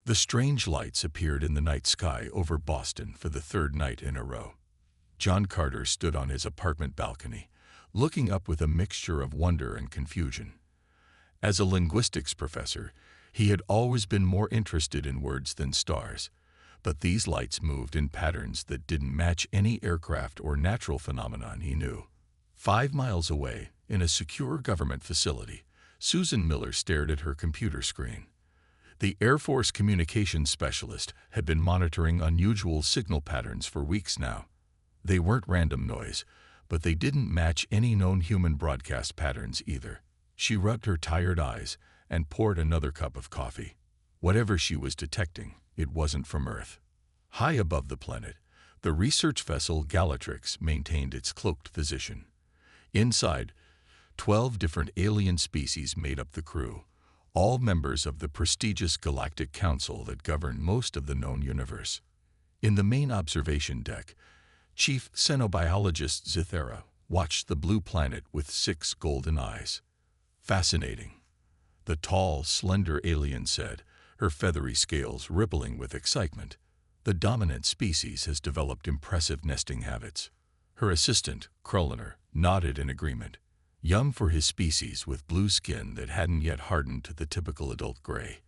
The strange lights appeared in the night sky over Boston for the third night in a row. John Carter stood on his apartment balcony, looking up with a mixture of wonder and confusion. As a linguistics professor, he had always been more interested in words than stars, but these lights moved in patterns that didn't match any aircraft or natural phenomenon he knew. 5 miles away, in a secure government facility, Susan Miller stared at her computer screen. The Air Force communications specialist had been monitoring unusual signal patterns for weeks now. They weren't random noise, but they didn't match any known human broadcast patterns either. She rubbed her tired eyes and poured another cup of coffee. Whatever she was detecting, it wasn't from Earth. High above the planet, the research vessel Galactic maintained its cloaked position. Inside, 12 different alien species made up the crew, all members of the prestigious Galactic Council that governed most of the known universe. In the main observation deck, Chief Xenobiologist Zithera watched the blue planet with 6 golden eyes. Fascinating, the tall, slender alien said, her feathery scales rippling with excitement. The dominant species has developed impressive nesting habits. Her assistant, Kroliner, nodded in agreement. Young for his species with blue skin that hadn't yet hardened to the typical adult gray.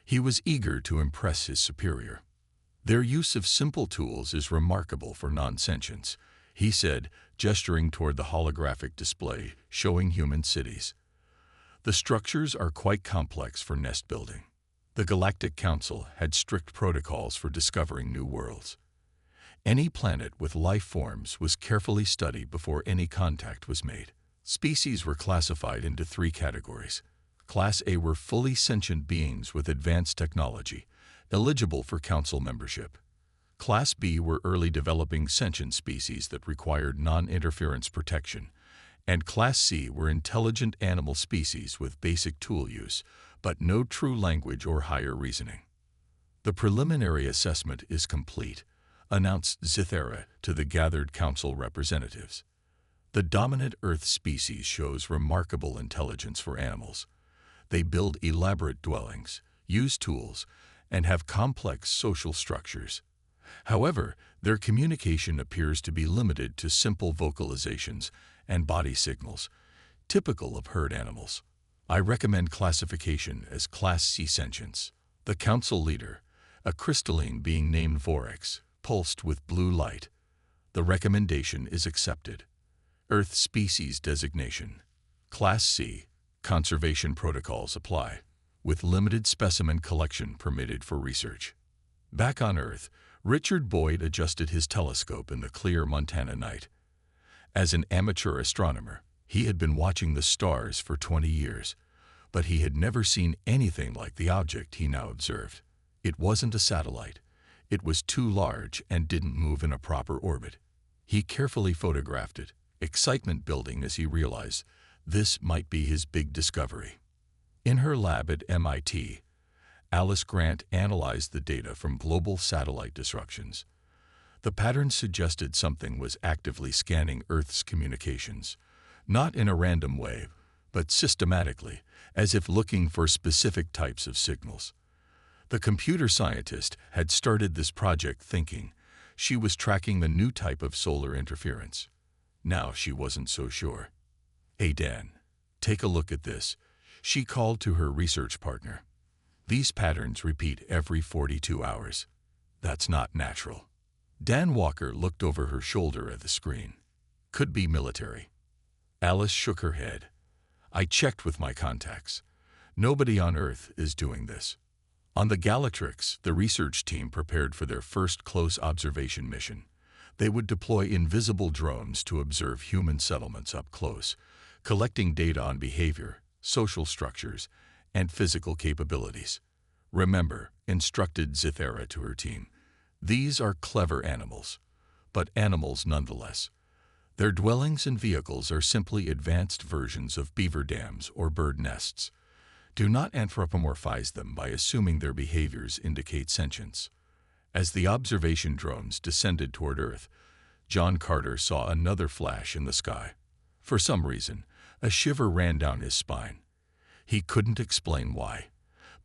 He was eager to impress his superior. Their use of simple tools is remarkable for non-sentience, he said, gesturing toward the holographic display showing human cities. The structures are quite complex for nest building. The Galactic Council had strict protocols for discovering new worlds. Any planet with life forms was carefully studied before any contact was made. Species were classified into 3 categories. Class A were fully sentient beings with advanced technology, eligible for council membership. Class B were early developing sentient species that required non-interference protection, and Class C were intelligent animal species with basic tool use, but no true language or higher reasoning. The preliminary assessment is complete, announced Zithera to the gathered council representatives. The dominant Earth species shows remarkable intelligence for animals. They build elaborate dwellings, use tools, and have complex social structures. However, their communication appears to be limited to simple vocalizations and body signals, typical of herd animals. I recommend classification as Class C sentience. The council leader, a crystalline being named Vorax, pulsed with blue light. The recommendation is accepted. Earth species designation. Class C. Conservation protocols apply, with limited specimen collection permitted for research. Back on Earth, Richard Boyd adjusted his telescope in the clear Montana night. As an amateur astronomer, he had been watching the stars for 20 years, but he had never seen anything like the object he now observed. It wasn't a satellite. It was too large and didn't move in a proper orbit. He carefully photographed it, excitement building as he realized this might be his big discovery. In her lab at MIT, Alice Grant analyzed the data from global satellite disruptions. The pattern suggested something was actively scanning Earth's communications, not in a random way, but systematically, as if looking for specific types of signals. The computer scientist had started this project thinking she was tracking the new type of solar interference. Now she wasn't so sure. "Hey Dan, take a look at this," she called to her research partner. "These patterns repeat every 42 hours. That's not natural." Dan Walker looked over her shoulder at the screen. "Could be military." Alice shook her head. "I checked with my contacts. Nobody on Earth is doing this." On the Galactrix, the research team prepared for their first close observation mission. They would deploy invisible drones to observe human settlements up close, collecting data on behavior, social structures, and physical capabilities. "Remember," instructed Zithera to her team, "these are clever animals, but animals nonetheless. Their dwellings and vehicles are simply advanced versions of beaver dams or bird nests. Do not anthropomorphize them by assuming their behaviors indicate sentience." As the observation drones descended toward Earth, John Carter saw another flash in the sky. For some reason, a shiver ran down his spine. He couldn't explain why,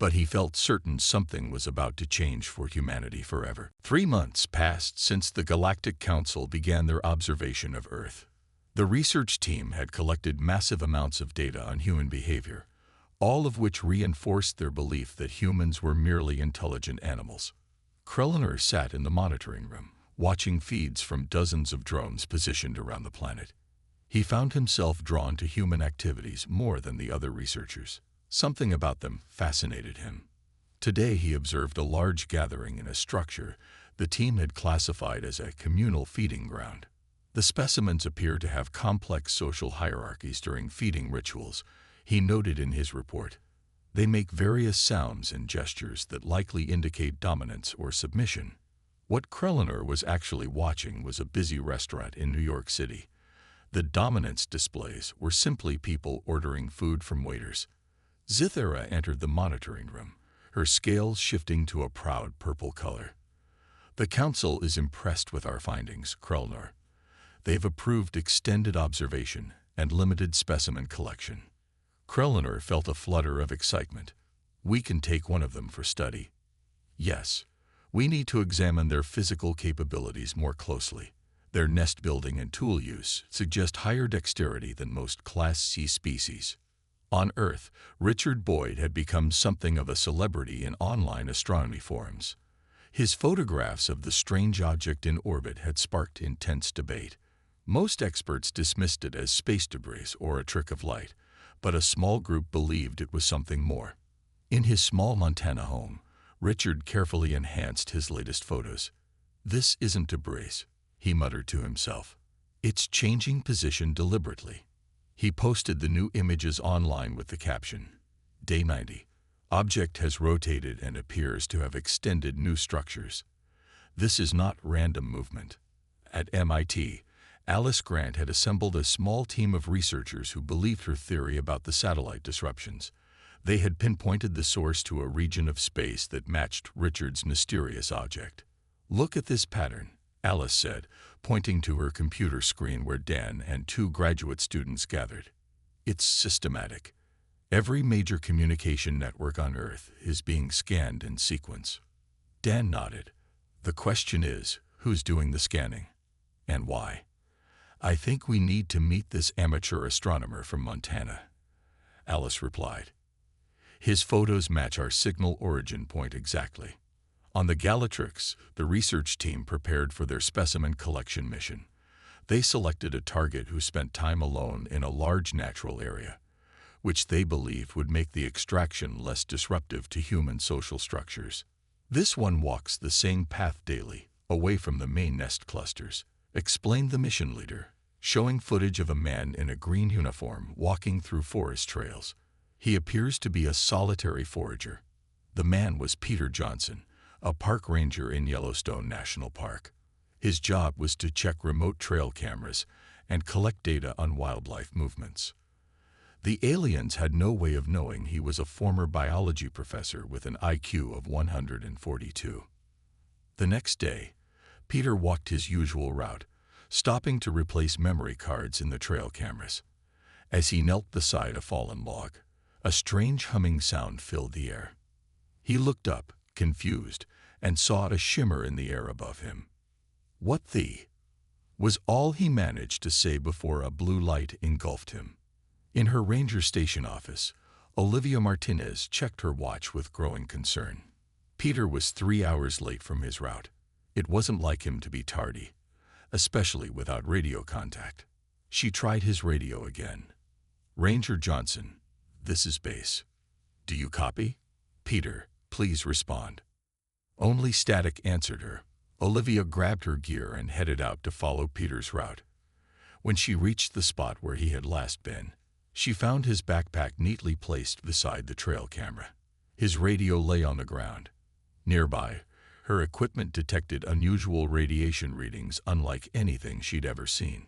but he felt certain something was about to change for humanity forever. 3 months passed since the Galactic Council began their observation of Earth. The research team had collected massive amounts of data on human behavior, all of which reinforced their belief that humans were merely intelligent animals. Krellner sat in the monitoring room, watching feeds from dozens of drones positioned around the planet. He found himself drawn to human activities more than the other researchers. Something about them fascinated him. Today he observed a large gathering in a structure the team had classified as a communal feeding ground. The specimens appear to have complex social hierarchies during feeding rituals, he noted in his report. They make various sounds and gestures that likely indicate dominance or submission. What Krellner was actually watching was a busy restaurant in New York City. The dominance displays were simply people ordering food from waiters. Zithera entered the monitoring room, her scales shifting to a proud purple color. The Council is impressed with our findings, Krellner. They've approved extended observation and limited specimen collection. Krellner felt a flutter of excitement. We can take one of them for study. Yes, we need to examine their physical capabilities more closely. Their nest building and tool use suggest higher dexterity than most Class C species. On Earth, Richard Boyd had become something of a celebrity in online astronomy forums. His photographs of the strange object in orbit had sparked intense debate. Most experts dismissed it as space debris or a trick of light, but a small group believed it was something more. In his small Montana home, Richard carefully enhanced his latest photos. "This isn't debris," he muttered to himself. "It's changing position deliberately." He posted the new images online with the caption, "Day 90. Object has rotated and appears to have extended new structures. This is not random movement." At MIT, Alice Grant had assembled a small team of researchers who believed her theory about the satellite disruptions. They had pinpointed the source to a region of space that matched Richard's mysterious object. "Look at this pattern," Alice said, pointing to her computer screen where Dan and 2 graduate students gathered. "It's systematic. Every major communication network on Earth is being scanned in sequence." Dan nodded. "The question is, who's doing the scanning? And why? I think we need to meet this amateur astronomer from Montana," Alice replied. "His photos match our signal origin point exactly." On the Galatrix, the research team prepared for their specimen collection mission. They selected a target who spent time alone in a large natural area, which they believed would make the extraction less disruptive to human social structures. "This one walks the same path daily, away from the main nest clusters," explained the mission leader, showing footage of a man in a green uniform walking through forest trails. "He appears to be a solitary forager." The man was Peter Johnson, a park ranger in Yellowstone National Park. His job was to check remote trail cameras and collect data on wildlife movements. The aliens had no way of knowing he was a former biology professor with an IQ of 142. The next day, Peter walked his usual route, stopping to replace memory cards in the trail cameras. As he knelt beside a fallen log, a strange humming sound filled the air. He looked up, confused, and saw a shimmer in the air above him. "What the?" was all he managed to say before a blue light engulfed him. In her ranger station office, Olivia Martinez checked her watch with growing concern. Peter was 3 hours late from his route. It wasn't like him to be tardy, especially without radio contact. She tried his radio again. "Ranger Johnson, this is base. Do you copy? Peter, please respond." Only static answered her. Olivia grabbed her gear and headed out to follow Peter's route. When she reached the spot where he had last been, she found his backpack neatly placed beside the trail camera. His radio lay on the ground. Nearby, her equipment detected unusual radiation readings unlike anything she'd ever seen.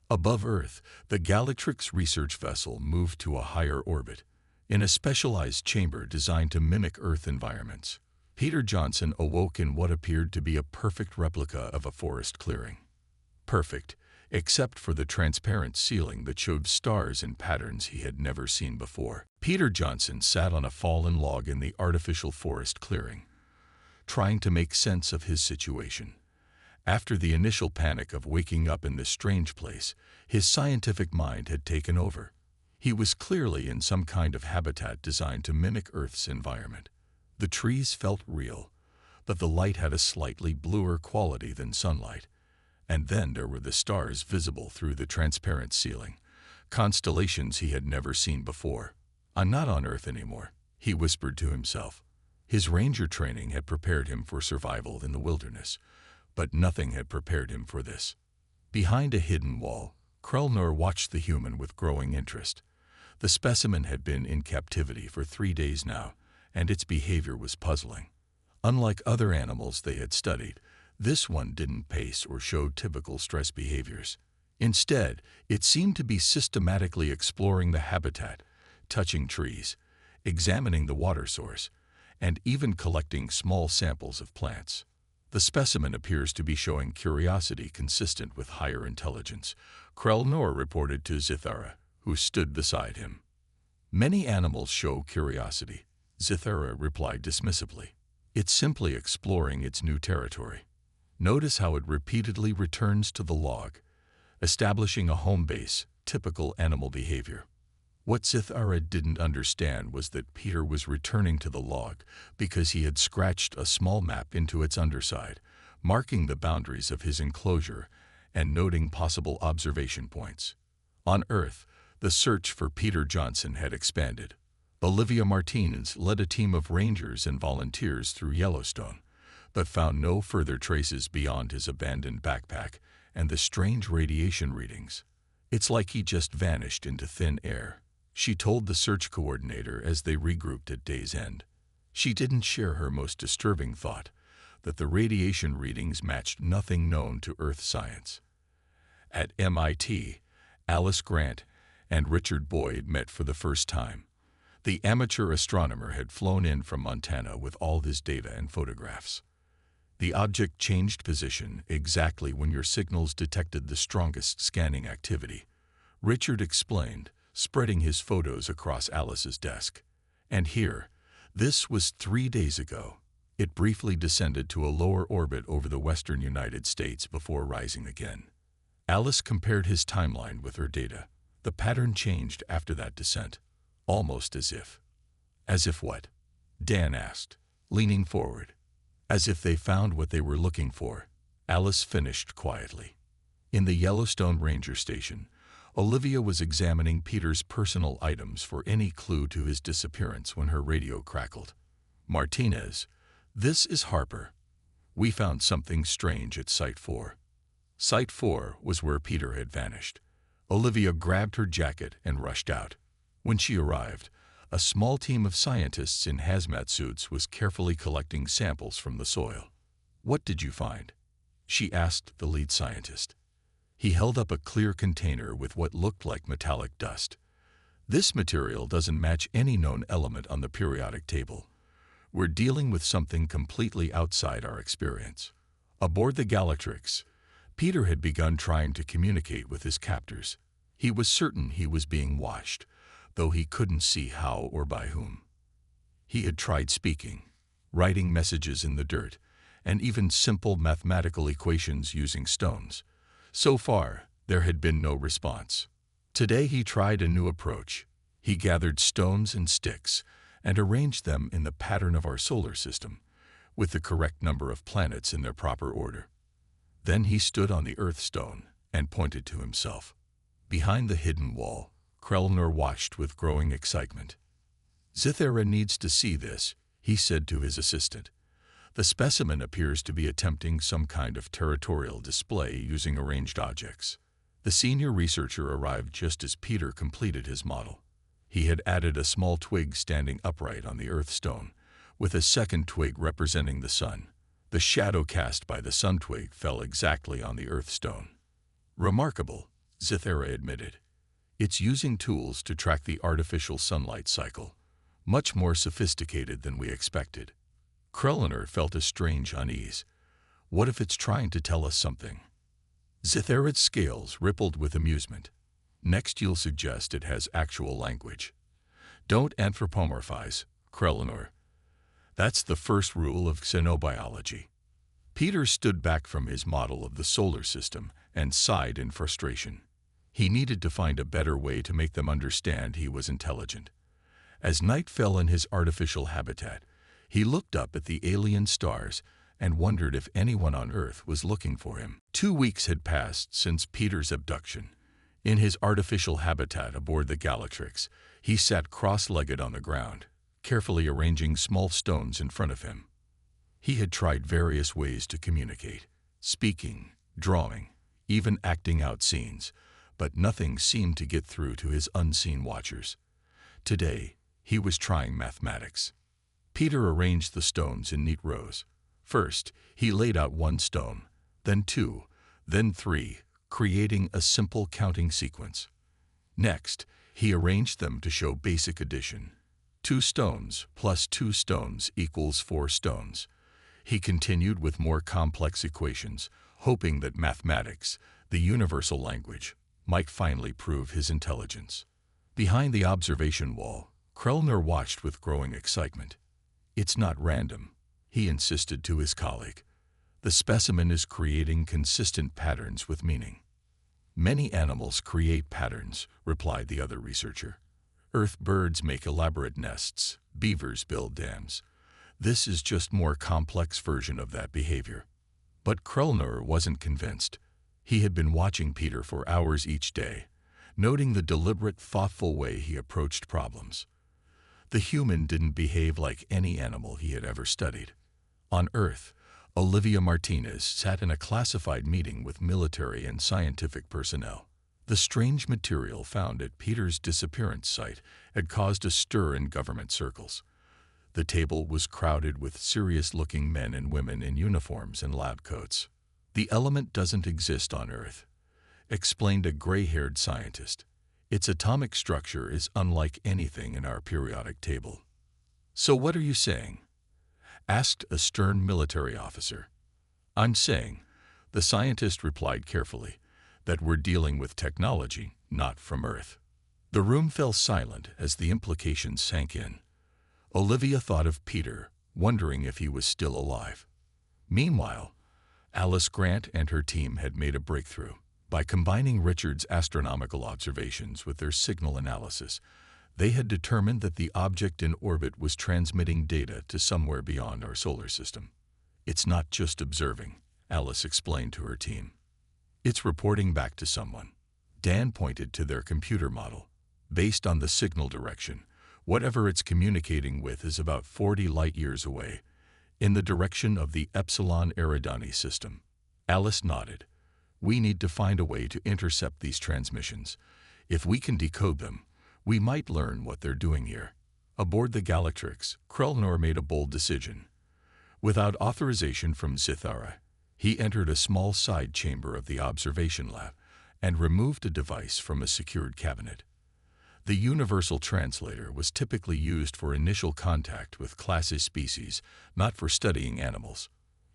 Above Earth, the Galatrix research vessel moved to a higher orbit, in a specialized chamber designed to mimic Earth environments. Peter Johnson awoke in what appeared to be a perfect replica of a forest clearing. Perfect, except for the transparent ceiling that showed stars in patterns he had never seen before. Peter Johnson sat on a fallen log in the artificial forest clearing, trying to make sense of his situation. After the initial panic of waking up in this strange place, his scientific mind had taken over. He was clearly in some kind of habitat designed to mimic Earth's environment. The trees felt real, but the light had a slightly bluer quality than sunlight. And then there were the stars visible through the transparent ceiling, constellations he had never seen before. "I'm not on Earth anymore," he whispered to himself. His ranger training had prepared him for survival in the wilderness, but nothing had prepared him for this. Behind a hidden wall, Krelnor watched the human with growing interest. The specimen had been in captivity for 3 days now, and its behavior was puzzling. Unlike other animals they had studied, this one didn't pace or show typical stress behaviors. Instead, it seemed to be systematically exploring the habitat, touching trees, examining the water source, and even collecting small samples of plants. The specimen appears to be showing curiosity consistent with higher intelligence, Krelnor reported to Zithara, who stood beside him. "Many animals show curiosity," Zithara replied dismissively. "It's simply exploring its new territory. Notice how it repeatedly returns to the log, establishing a home base, typical animal behavior." What Zithara didn't understand was that Peter was returning to the log because he had scratched a small map into its underside, marking the boundaries of his enclosure and noting possible observation points. On Earth, the search for Peter Johnson had expanded. Olivia Martinez led a team of rangers and volunteers through Yellowstone, but found no further traces beyond his abandoned backpack and the strange radiation readings. "It's like he just vanished into thin air," she told the search coordinator as they regrouped at day's end. She didn't share her most disturbing thought, that the radiation readings matched nothing known to Earth science. At MIT, Alice Grant and Richard Boyd met for the first time. The amateur astronomer had flown in from Montana with all his data and photographs. The object changed position exactly when your signals detected the strongest scanning activity, Richard explained, spreading his photos across Alice's desk. "And here, this was 3 days ago. It briefly descended to a lower orbit over the western United States before rising again." Alice compared his timeline with her data. The pattern changed after that descent, almost as if. "As if what?" Dan asked, leaning forward. "As if they found what they were looking for," Alice finished quietly. In the Yellowstone Ranger Station, Olivia was examining Peter's personal items for any clue to his disappearance when her radio crackled. "Martinez, this is Harper. We found something strange at Site 4. Site 4 was where Peter had vanished. Olivia grabbed her jacket and rushed out. When she arrived, a small team of scientists in hazmat suits was carefully collecting samples from the soil. "What did you find?" she asked the lead scientist. He held up a clear container with what looked like metallic dust. "This material doesn't match any known element on the periodic table. We're dealing with something completely outside our experience." Aboard the Galactrix, Peter had begun trying to communicate with his captors. He was certain he was being watched, though he couldn't see how or by whom. He had tried speaking, writing messages in the dirt, and even simple mathematical equations using stones. So far, there had been no response. Today he tried a new approach. He gathered stones and sticks and arranged them in the pattern of our solar system, with the correct number of planets in their proper order. Then he stood on the Earth stone and pointed to himself. Behind the hidden wall, Krelnor watched with growing excitement. "Zithara needs to see this," he said to his assistant. "The specimen appears to be attempting some kind of territorial display using arranged objects." The senior researcher arrived just as Peter completed his model. He had added a small twig standing upright on the Earth stone, with a second twig representing the sun. The shadow cast by the sun twig fell exactly on the Earth stone. "Remarkable," Zithara admitted. "It's using tools to track the artificial sunlight cycle, much more sophisticated than we expected." Krelnor felt a strange unease. What if it's trying to tell us something? Zitharit's scales rippled with amusement. Next you'll suggest it has actual language. Don't anthropomorphize, Krelnor. That's the first rule of xenobiology. Peter stood back from his model of the solar system and sighed in frustration. He needed to find a better way to make them understand he was intelligent. As night fell in his artificial habitat, he looked up at the alien stars and wondered if anyone on Earth was looking for him. 2 weeks had passed since Peter's abduction. In his artificial habitat aboard the Galactrix, he sat cross-legged on the ground, carefully arranging small stones in front of him. He had tried various ways to communicate, speaking, drawing, even acting out scenes, but nothing seemed to get through to his unseen watchers. Today, he was trying mathematics. Peter arranged the stones in neat rows. First, he laid out 1 stone, then 2, then 3, creating a simple counting sequence. Next, he arranged them to show basic addition. 2 stones plus 2 stones equals 4 stones. He continued with more complex equations, hoping that mathematics, the universal language, might finally prove his intelligence. Behind the observation wall, Krelnor watched with growing excitement. "It's not random," he insisted to his colleague. "The specimen is creating consistent patterns with meaning." "Many animals create patterns," replied the other researcher. "Earth birds make elaborate nests, beavers build dams. This is just a more complex version of that behavior." But Krelnor wasn't convinced. He had been watching Peter for hours each day, noting the deliberate, thoughtful way he approached problems. The human didn't behave like any animal he had ever studied. On Earth, Olivia Martinez sat in a classified meeting with military and scientific personnel. The strange material found at Peter's disappearance site had caused a stir in government circles. The table was crowded with serious-looking men and women in uniforms and lab coats. "The element doesn't exist on Earth," explained a gray-haired scientist. "Its atomic structure is unlike anything in our periodic table." "So what are you saying?" asked a stern military officer. "I'm saying," the scientist replied carefully, "that we're dealing with technology, not from Earth." The room fell silent as the implications sank in. Olivia thought of Peter, wondering if he was still alive. Meanwhile, Alice Grant and her team had made a breakthrough. By combining Richard's astronomical observations with their signal analysis, they had determined that the object in orbit was transmitting data to somewhere beyond our solar system. "It's not just observing," Alice explained to her team. "It's reporting back to someone." Dan pointed to their computer model. "Based on the signal direction, whatever it's communicating with is about 40 light-years away, in the direction of the Epsilon Eridani system." Alice nodded. "We need to find a way to intercept these transmissions. If we can decode them, we might learn what they're doing here." Aboard the Galactrix, Krelnor made a bold decision. Without authorization from Zithara, he entered a small side chamber of the observation lab and removed a device from a secured cabinet. The universal translator was typically used for initial contact with classes species, not for studying animals.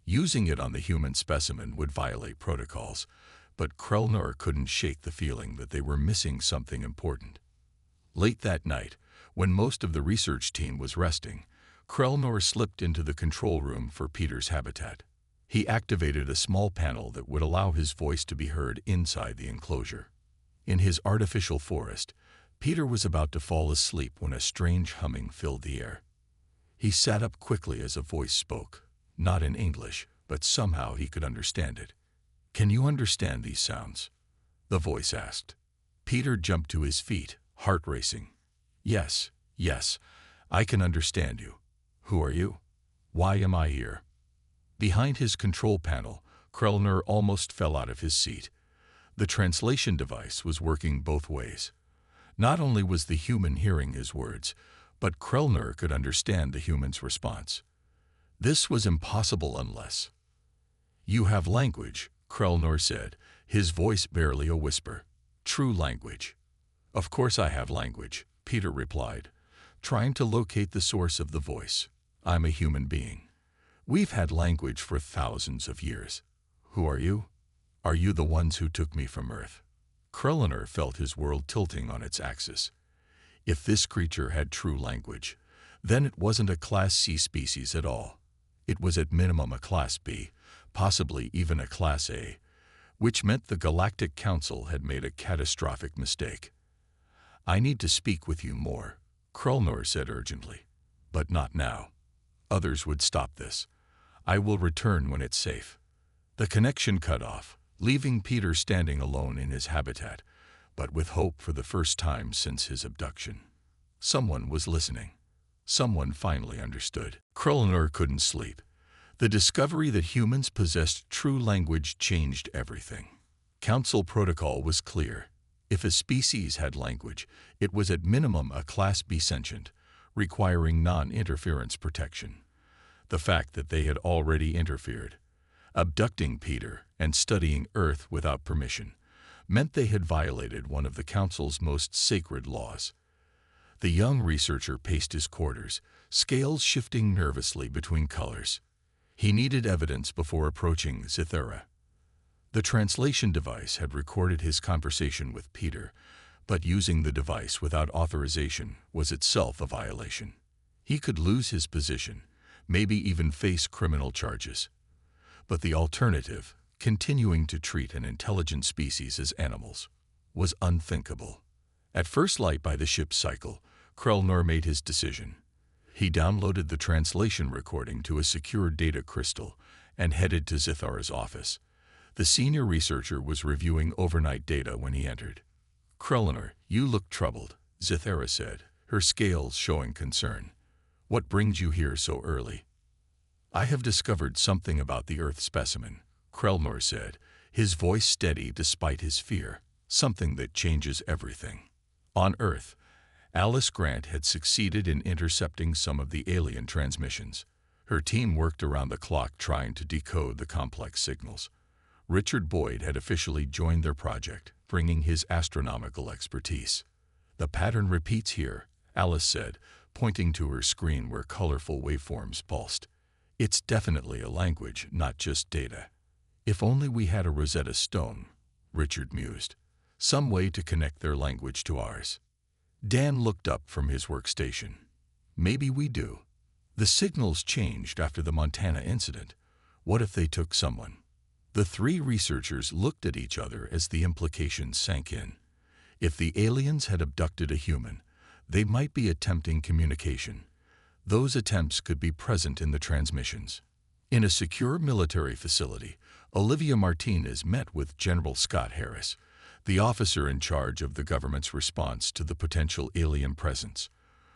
Using it on the human specimen would violate protocols, but Krelnor couldn't shake the feeling that they were missing something important. Late that night, when most of the research team was resting, Krelnor slipped into the control room for Peter's habitat. He activated a small panel that would allow his voice to be heard inside the enclosure. In his artificial forest, Peter was about to fall asleep when a strange humming filled the air. He sat up quickly as a voice spoke, not in English, but somehow he could understand it. "Can you understand these sounds?" the voice asked. Peter jumped to his feet, heart racing. Yes, I can understand you. Who are you? Why am I here?" Behind his control panel, Krelnor almost fell out of his seat. The translation device was working both ways. Not only was the human hearing his words, but Krelnor could understand the human's response. This was impossible unless— "You have language," Krelnor said, his voice barely a whisper. "True language." "Of course I have language," Peter replied, trying to locate the source of the voice. "I'm a human being. We've had language for thousands of years. Who are you?" Are you the ones who took me from Earth? Krelliner felt his world tilting on its axis. If this creature had true language, then it wasn't a Class C species at all. It was at minimum a Class B, possibly even a Class A, which meant the Galactic Council had made a catastrophic mistake. I need to speak with you more, Krelliner said urgently. But not now. Others would stop this. I will return when it's safe. The connection cut off, leaving Peter standing alone in his habitat, but with hope for the first time since his abduction. Someone was listening. Someone finally understood. Krelliner couldn't sleep. The discovery that humans possessed true language changed everything. Council protocol was clear. If a species had language, it was at minimum a Class B sentient, requiring non-interference protection. The fact that they had already interfered, abducting Peter and studying Earth without permission, meant they had violated one of the Council's most sacred laws. The young researcher paced his quarters, scales shifting nervously between colors. He needed evidence before approaching Zithera. The translation device had recorded his conversation with Peter, but using the device without authorization was itself a violation. He could lose his position, maybe even face criminal charges. But the alternative, continuing to treat an intelligent species as animals, was unthinkable. At first light by the ship's cycle, Krelliner made his decision. He downloaded the translation recording to a secure data crystal and headed to Zithara's office. The senior researcher was reviewing overnight data when he entered. Krelliner, you look troubled, Zithara said, her scales showing concern. What brings you here so early? I have discovered something about the Earth specimen, Krelliner said, his voice steady despite his fear, something that changes everything. On Earth, Alice Grant had succeeded in intercepting some of the alien transmissions. Her team worked around the clock trying to decode the complex signals. Richard Boyd had officially joined their project, bringing his astronomical expertise. The pattern repeats here, Alice said, pointing to her screen where colorful waveforms pulsed. It's definitely a language, not just data. If only we had a Rosetta Stone, Richard mused. Some way to connect their language to ours. Dan looked up from his workstation. Maybe we do. The signals changed after the Montana incident. What if they took someone? The three researchers looked at each other as the implications sank in. If the aliens had abducted a human, they might be attempting communication. Those attempts could be present in the transmissions. In a secure military facility, Olivia Martinez met with General Scott Harris, the officer in charge of the government's response to the potential alien presence.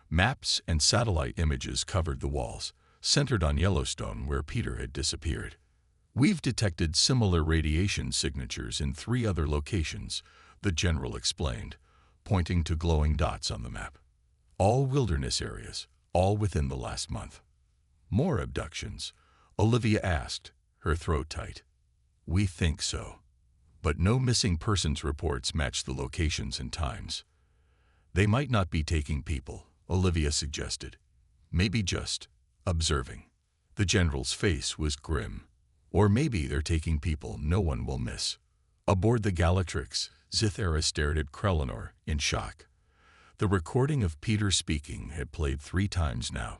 Maps and satellite images covered the walls, centered on Yellowstone where Peter had disappeared. We've detected similar radiation signatures in 3 other locations, the general explained, pointing to glowing dots on the map. All wilderness areas, all within the last month. More abductions? Olivia asked, her throat tight. We think so. But no missing persons reports match the locations and times. They might not be taking people, Olivia suggested. Maybe just observing. The general's face was grim. Or maybe they're taking people no one will miss. Aboard the Galatrix, Zithara stared at Krelliner in shock. The recording of Peter speaking had played 3 times now,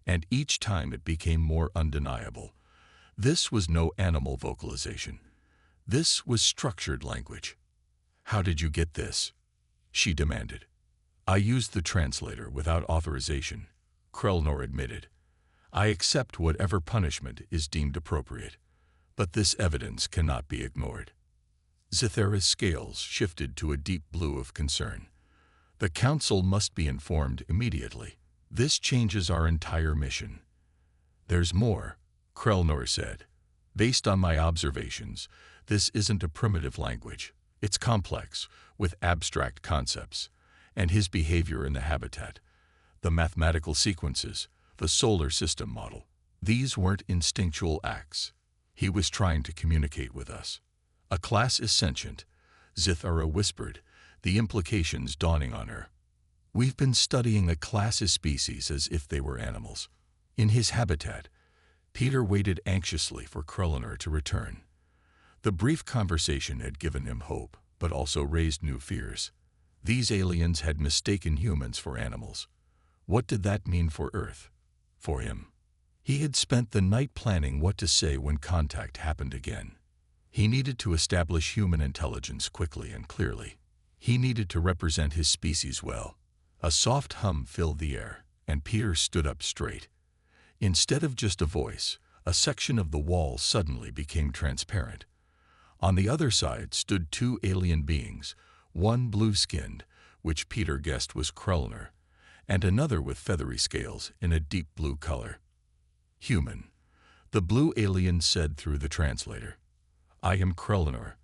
and each time it became more undeniable. This was no animal vocalization. This was structured language. How did you get this? She demanded. I used the translator without authorization, Krelliner admitted. I accept whatever punishment is deemed appropriate. But this evidence cannot be ignored. Zithara's scales shifted to a deep blue of concern. The Council must be informed immediately. This changes our entire mission. There's more, Krelliner said. Based on my observations, this isn't a primitive language. It's complex, with abstract concepts, and his behavior in the habitat, the mathematical sequences, the solar system model. These weren't instinctual acts. He was trying to communicate with us. A class is sentient, Zithara whispered, the implications dawning on her. We've been studying a class of species as if they were animals. In his habitat, Peter waited anxiously for Krelliner to return. The brief conversation had given him hope, but also raised new fears. These aliens had mistaken humans for animals. What did that mean for Earth? For him. He had spent the night planning what to say when contact happened again. He needed to establish human intelligence quickly and clearly. He needed to represent his species well. A soft hum filled the air, and Peter stood up straight. Instead of just a voice, a section of the wall suddenly became transparent. On the other side stood two alien beings, one blue-skinned, which Peter guessed was Krellner, and another with feathery scales in a deep blue color. Human, the blue alien said through the translator. I am Krellner.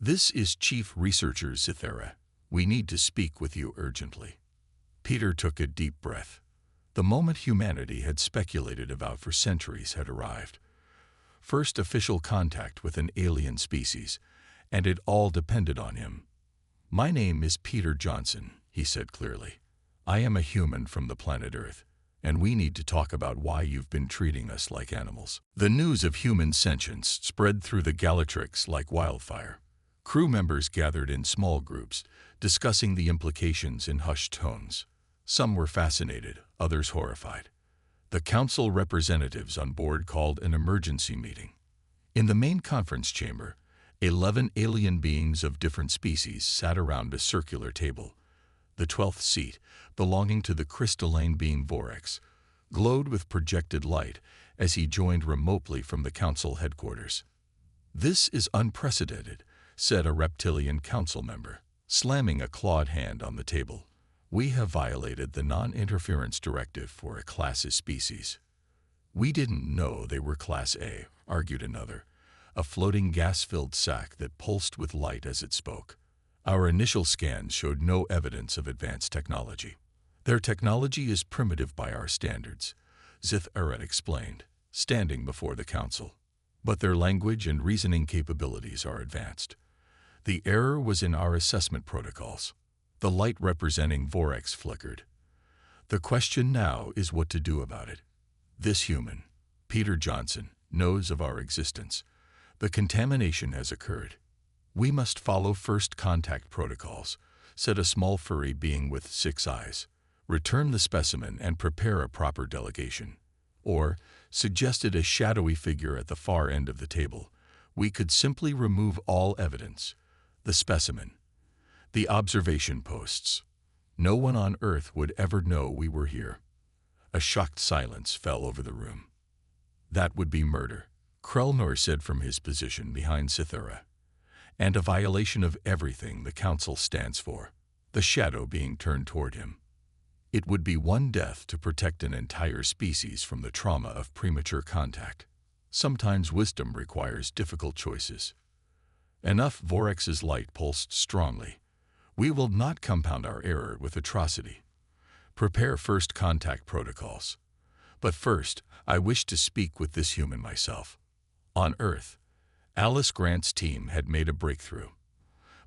This is Chief Researcher Zithera. We need to speak with you urgently. Peter took a deep breath. The moment humanity had speculated about for centuries had arrived. First official contact with an alien species, and it all depended on him. My name is Peter Johnson, he said clearly. I am a human from the planet Earth, and we need to talk about why you've been treating us like animals. The news of human sentience spread through the Galatrix like wildfire. Crew members gathered in small groups, discussing the implications in hushed tones. Some were fascinated, others horrified. The council representatives on board called an emergency meeting. In the main conference chamber, 11 alien beings of different species sat around a circular table. The 12th seat, belonging to the crystalline being Vorax, glowed with projected light as he joined remotely from the council headquarters. This is unprecedented, said a reptilian council member, slamming a clawed hand on the table. We have violated the non-interference directive for a Class A species. We didn't know they were Class A, argued another, a floating gas-filled sack that pulsed with light as it spoke. Our initial scans showed no evidence of advanced technology. Their technology is primitive by our standards, Zithera explained, standing before the council. But their language and reasoning capabilities are advanced. The error was in our assessment protocols. The light representing Vorax flickered. The question now is what to do about it. This human, Peter Johnson, knows of our existence. The contamination has occurred. We must follow first contact protocols, said a small furry being with 6 eyes. Return the specimen and prepare a proper delegation. Or, suggested a shadowy figure at the far end of the table, we could simply remove all evidence. The specimen. The observation posts. No one on Earth would ever know we were here. A shocked silence fell over the room. That would be murder, Krellner said from his position behind Zithera, and a violation of everything the Council stands for, the shadow being turned toward him. It would be one death to protect an entire species from the trauma of premature contact. Sometimes wisdom requires difficult choices. Enough Vorax's light pulsed strongly. We will not compound our error with atrocity. Prepare first contact protocols. But first, I wish to speak with this human myself. On Earth, Alice Grant's team had made a breakthrough.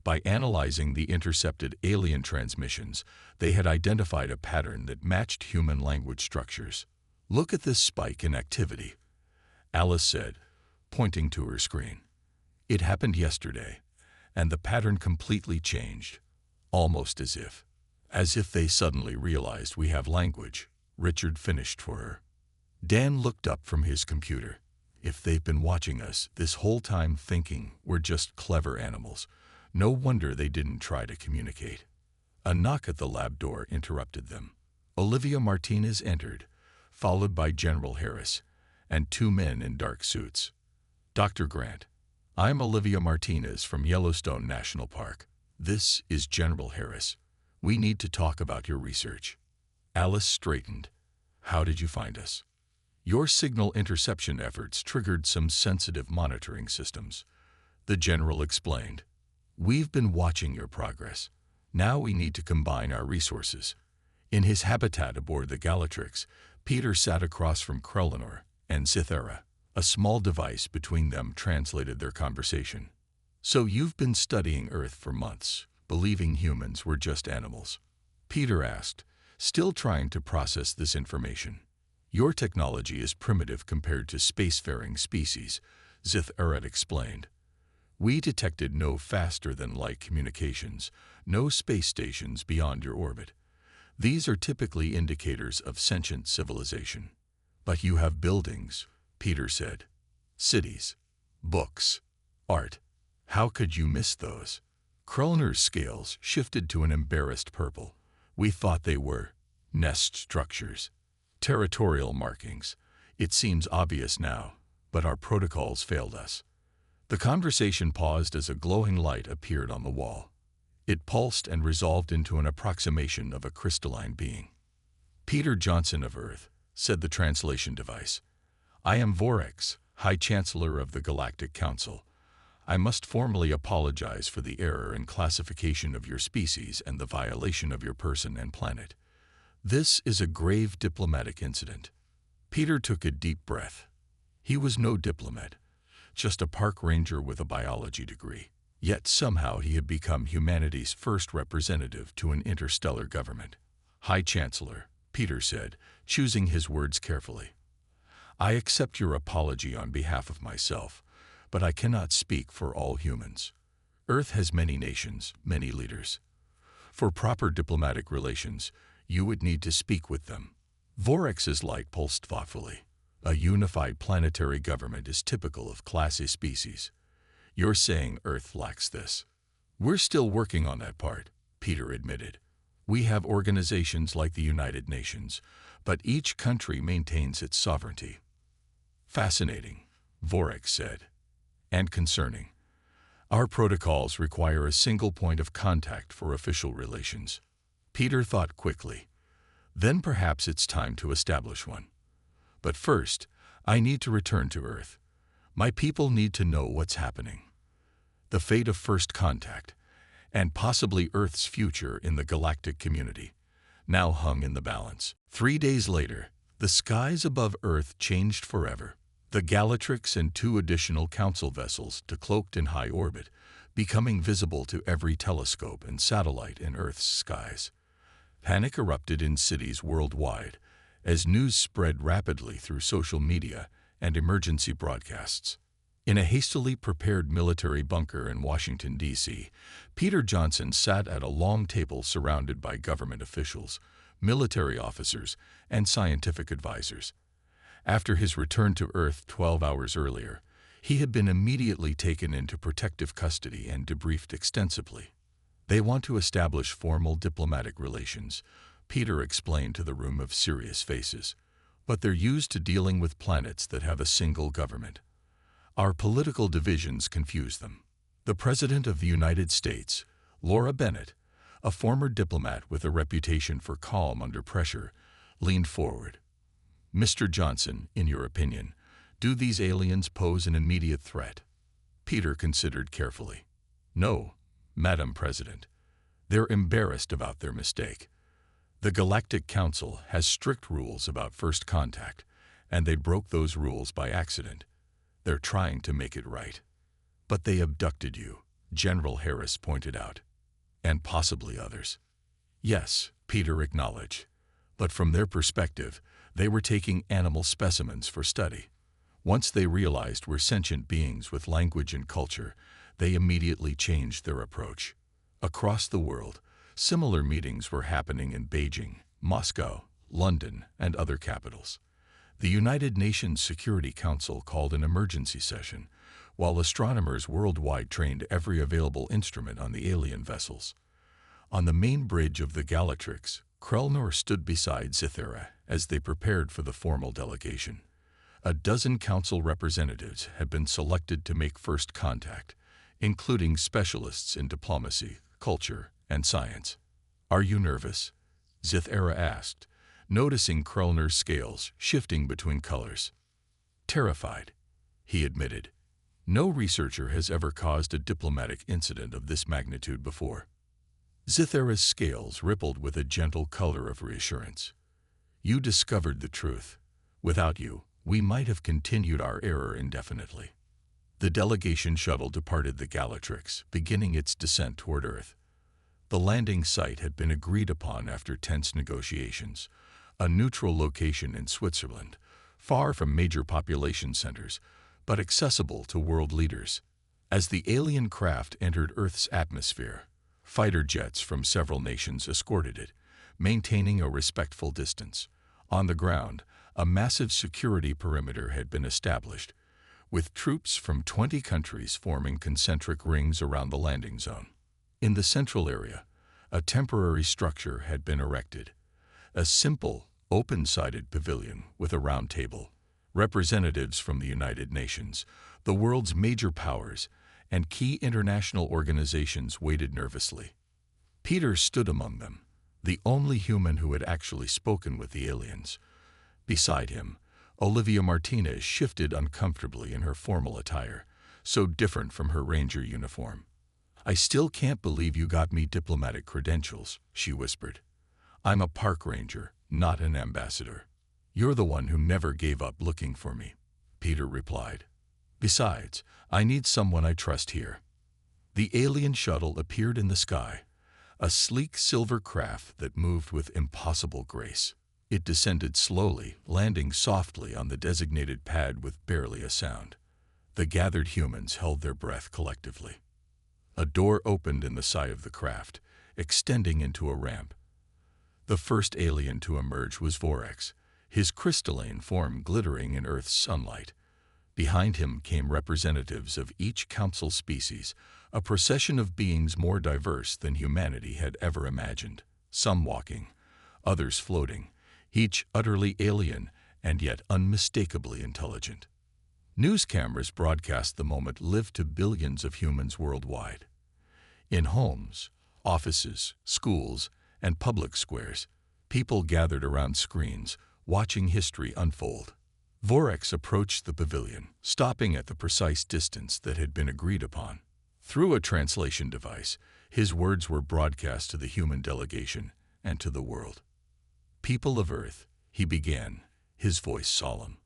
By analyzing the intercepted alien transmissions, they had identified a pattern that matched human language structures. Look at this spike in activity, Alice said, pointing to her screen. It happened yesterday, and the pattern completely changed. Almost as if they suddenly realized we have language, Richard finished for her. Dan looked up from his computer. If they've been watching us this whole time thinking we're just clever animals, no wonder they didn't try to communicate. A knock at the lab door interrupted them. Olivia Martinez entered, followed by General Harris and 2 men in dark suits. Dr. Grant, I'm Olivia Martinez from Yellowstone National Park. This is General Harris. We need to talk about your research. Alice straightened. How did you find us? Your signal interception efforts triggered some sensitive monitoring systems. The general explained. We've been watching your progress. Now we need to combine our resources. In his habitat aboard the Galatrix, Peter sat across from Krellner and Zithera. A small device between them translated their conversation. So you've been studying Earth for months, believing humans were just animals? Peter asked, still trying to process this information. Your technology is primitive compared to spacefaring species, Zithera explained. We detected no faster-than-light communications, no space stations beyond your orbit. These are typically indicators of sentient civilization. But you have buildings, Peter said. Cities, books, art. How could you miss those? Krellner's scales shifted to an embarrassed purple. We thought they were nest structures, territorial markings. It seems obvious now, but our protocols failed us. The conversation paused as a glowing light appeared on the wall. It pulsed and resolved into an approximation of a crystalline being. Peter Johnson of Earth, said the translation device. I am Vorex, High Chancellor of the Galactic Council. I must formally apologize for the error in classification of your species and the violation of your person and planet. This is a grave diplomatic incident. Peter took a deep breath. He was no diplomat, just a park ranger with a biology degree. Yet somehow he had become humanity's first representative to an interstellar government. High Chancellor, Peter said, choosing his words carefully. I accept your apology on behalf of myself, but I cannot speak for all humans. Earth has many nations, many leaders. For proper diplomatic relations, you would need to speak with them. Vorex's light pulsed thoughtfully. A unified planetary government is typical of Class A species. You're saying Earth lacks this. We're still working on that part, Peter admitted. We have organizations like the United Nations, but each country maintains its sovereignty. Fascinating, Vorex said. And concerning. Our protocols require a single point of contact for official relations. Peter thought quickly. Then perhaps it's time to establish one. But first, I need to return to Earth. My people need to know what's happening. The fate of first contact, and possibly Earth's future in the galactic community, now hung in the balance. 3 days later, the skies above Earth changed forever. The Galatrix and 2 additional council vessels decloaked in high orbit, becoming visible to every telescope and satellite in Earth's skies. Panic erupted in cities worldwide as news spread rapidly through social media and emergency broadcasts. In a hastily prepared military bunker in Washington, D.C., Peter Johnson sat at a long table surrounded by government officials, military officers, and scientific advisors. After his return to Earth 12 hours earlier, he had been immediately taken into protective custody and debriefed extensively. They want to establish formal diplomatic relations, Peter explained to the room of serious faces, but they're used to dealing with planets that have a single government. Our political divisions confuse them. The President of the United States, Laura Bennett, a former diplomat with a reputation for calm under pressure, leaned forward. Mr. Johnson, in your opinion, do these aliens pose an immediate threat? Peter considered carefully. No, Madam President. They're embarrassed about their mistake. The Galactic Council has strict rules about first contact, and they broke those rules by accident. They're trying to make it right. But they abducted you, General Harris pointed out. And possibly others. Yes, Peter acknowledged. But from their perspective, they were taking animal specimens for study. Once they realized we're sentient beings with language and culture, they immediately changed their approach. Across the world, similar meetings were happening in Beijing, Moscow, London, and other capitals. The United Nations Security Council called an emergency session, while astronomers worldwide trained every available instrument on the alien vessels. On the main bridge of the Galatrix, Krellner stood beside Zithera as they prepared for the formal delegation. A dozen council representatives had been selected to make first contact, including specialists in diplomacy, culture, and science. Are you nervous? Zithera asked, noticing Krellner's scales shifting between colors. Terrified, he admitted. No researcher has ever caused a diplomatic incident of this magnitude before. Zithera's scales rippled with a gentle color of reassurance. You discovered the truth. Without you, we might have continued our error indefinitely. The delegation shuttle departed the Galatrix, beginning its descent toward Earth. The landing site had been agreed upon after tense negotiations, a neutral location in Switzerland, far from major population centers, but accessible to world leaders. As the alien craft entered Earth's atmosphere, fighter jets from several nations escorted it, maintaining a respectful distance. On the ground, a massive security perimeter had been established, with troops from 20 countries forming concentric rings around the landing zone. In the central area, a temporary structure had been erected, a simple, open-sided pavilion with a round table. Representatives from the United Nations, the world's major powers, and key international organizations waited nervously. Peter stood among them, the only human who had actually spoken with the aliens. Beside him, Olivia Martinez shifted uncomfortably in her formal attire, so different from her ranger uniform. "I still can't believe you got me diplomatic credentials," she whispered. "I'm a park ranger, not an ambassador." "You're the one who never gave up looking for me," Peter replied. "Besides, I need someone I trust here." The alien shuttle appeared in the sky, a sleek silver craft that moved with impossible grace. It descended slowly, landing softly on the designated pad with barely a sound. The gathered humans held their breath collectively. A door opened in the side of the craft, extending into a ramp. The first alien to emerge was Vorax, his crystalline form glittering in Earth's sunlight. Behind him came representatives of each council species, a procession of beings more diverse than humanity had ever imagined, some walking, others floating, each utterly alien and yet unmistakably intelligent. News cameras broadcast the moment lived to billions of humans worldwide. In homes, offices, schools, and public squares, people gathered around screens, watching history unfold. Vorax approached the pavilion, stopping at the precise distance that had been agreed upon. Through a translation device, his words were broadcast to the human delegation and to the world. "People of Earth," he began, his voice solemn.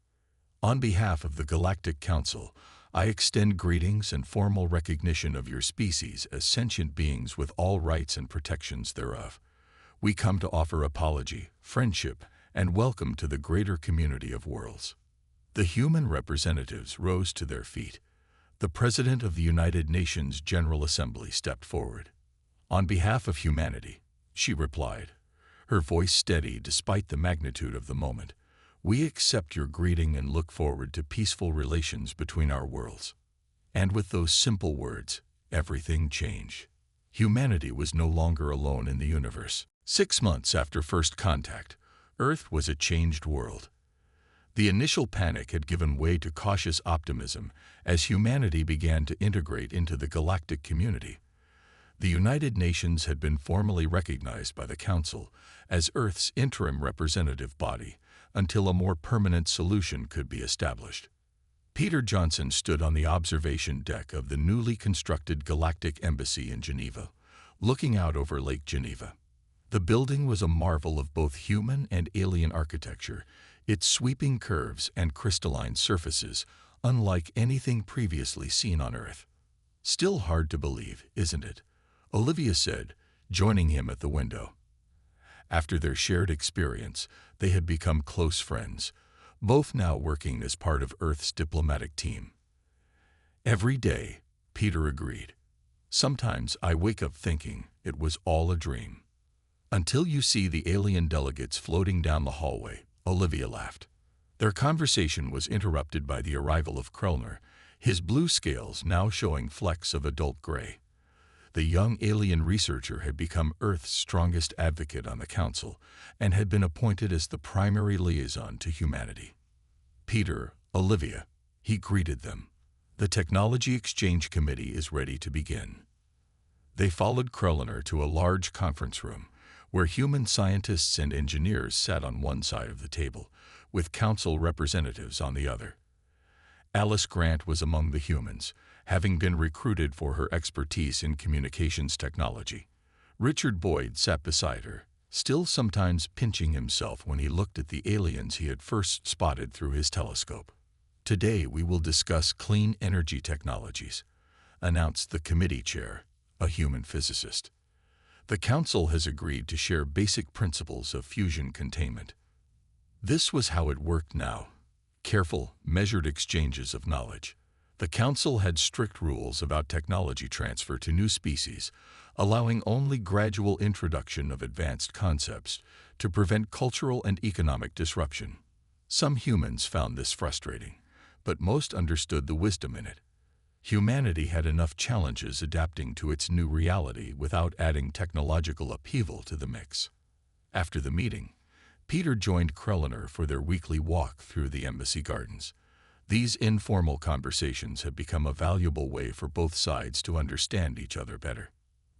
"On behalf of the Galactic Council, I extend greetings and formal recognition of your species as sentient beings with all rights and protections thereof. We come to offer apology, friendship, and welcome to the greater community of worlds." The human representatives rose to their feet. The President of the United Nations General Assembly stepped forward. "On behalf of humanity," she replied, her voice steady despite the magnitude of the moment, "we accept your greeting and look forward to peaceful relations between our worlds." And with those simple words, everything changed. Humanity was no longer alone in the universe. 6 months after first contact, Earth was a changed world. The initial panic had given way to cautious optimism as humanity began to integrate into the galactic community. The United Nations had been formally recognized by the Council as Earth's interim representative body until a more permanent solution could be established. Peter Johnson stood on the observation deck of the newly constructed Galactic Embassy in Geneva, looking out over Lake Geneva. The building was a marvel of both human and alien architecture, its sweeping curves and crystalline surfaces unlike anything previously seen on Earth. "Still hard to believe, isn't it?" Olivia said, joining him at the window. After their shared experience, they had become close friends, both now working as part of Earth's diplomatic team. "Every day," Peter agreed. "Sometimes I wake up thinking it was all a dream." "Until you see the alien delegates floating down the hallway," Olivia laughed. Their conversation was interrupted by the arrival of Krellner, his blue scales now showing flecks of adult gray. The young alien researcher had become Earth's strongest advocate on the Council and had been appointed as the primary liaison to humanity. "Peter, Olivia," he greeted them. "The Technology Exchange Committee is ready to begin." They followed Krellner to a large conference room, where human scientists and engineers sat on one side of the table, with Council representatives on the other. Alice Grant was among the humans, having been recruited for her expertise in communications technology. Richard Boyd sat beside her, still sometimes pinching himself when he looked at the aliens he had first spotted through his telescope. "Today we will discuss clean energy technologies," announced the committee chair, a human physicist. "The Council has agreed to share basic principles of fusion containment." This was how it worked now: careful, measured exchanges of knowledge. The Council had strict rules about technology transfer to new species, allowing only gradual introduction of advanced concepts to prevent cultural and economic disruption. Some humans found this frustrating, but most understood the wisdom in it. Humanity had enough challenges adapting to its new reality without adding technological upheaval to the mix. After the meeting, Peter joined Krelliner for their weekly walk through the embassy gardens. These informal conversations have become a valuable way for both sides to understand each other better.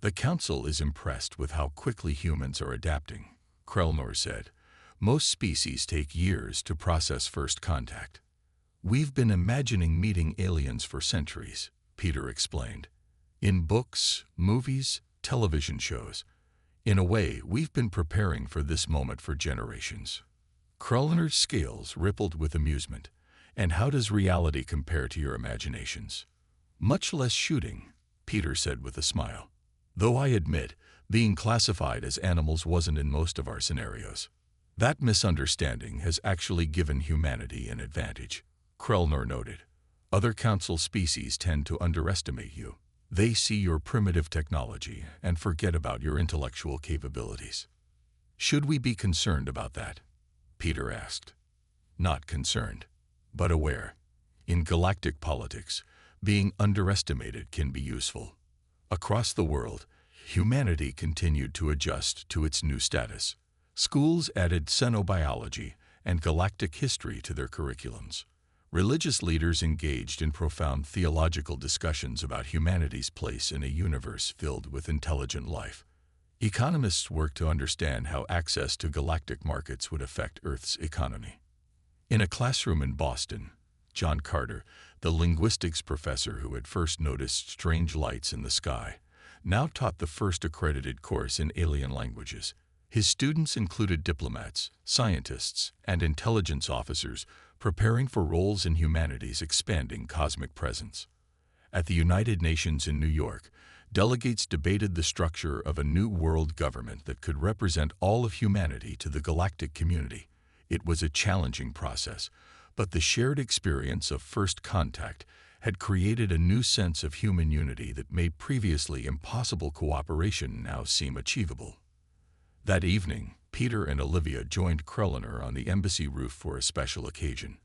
The Council is impressed with how quickly humans are adapting, Krellner said. Most species take years to process first contact. We've been imagining meeting aliens for centuries, Peter explained. In books, movies, television shows. In a way, we've been preparing for this moment for generations. Krellner's scales rippled with amusement. And how does reality compare to your imaginations? Much less shooting, Peter said with a smile. Though I admit, being classified as animals wasn't in most of our scenarios. That misunderstanding has actually given humanity an advantage, Krellner noted. Other Council species tend to underestimate you. They see your primitive technology and forget about your intellectual capabilities. Should we be concerned about that? Peter asked. Not concerned, but aware. In galactic politics, being underestimated can be useful. Across the world, humanity continued to adjust to its new status. Schools added xenobiology and galactic history to their curriculums. Religious leaders engaged in profound theological discussions about humanity's place in a universe filled with intelligent life. Economists worked to understand how access to galactic markets would affect Earth's economy. In a classroom in Boston, John Carter, the linguistics professor who had first noticed strange lights in the sky, now taught the first accredited course in alien languages. His students included diplomats, scientists, and intelligence officers preparing for roles in humanity's expanding cosmic presence. At the United Nations in New York, delegates debated the structure of a new world government that could represent all of humanity to the galactic community. It was a challenging process, but the shared experience of first contact had created a new sense of human unity that made previously impossible cooperation now seem achievable. That evening, Peter and Olivia joined Krelliner on the embassy roof for a special occasion.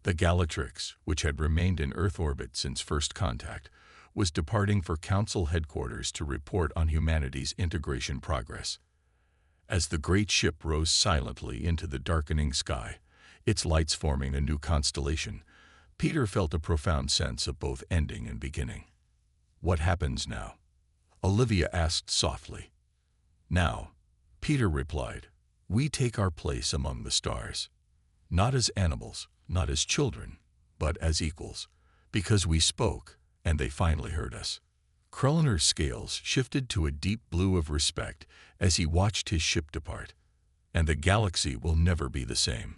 The Galatrix, which had remained in Earth orbit since first contact, was departing for Council headquarters to report on humanity's integration progress. As the great ship rose silently into the darkening sky, its lights forming a new constellation, Peter felt a profound sense of both ending and beginning. What happens now? Olivia asked softly. Now, Peter replied, we take our place among the stars. Not as animals, not as children, but as equals, because we spoke, and they finally heard us. Krelliner's scales shifted to a deep blue of respect as he watched his ship depart. And the galaxy will never be the same.